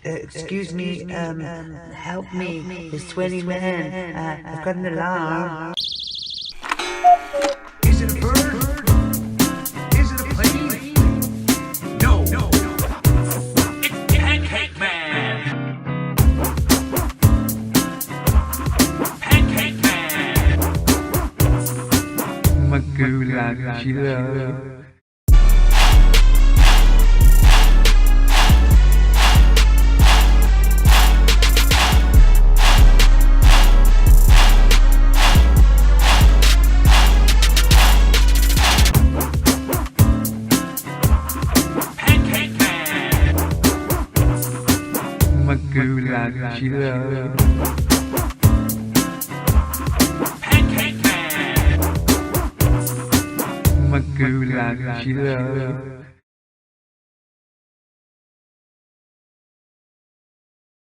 Excuse me, help me. There's 20 men. I've got an alarm. Is it a bird? Is it a plane? No. It's Pancake Man. Pancake Man. Magulang sila. Magulang sila. Pancake Man. Magulang sila.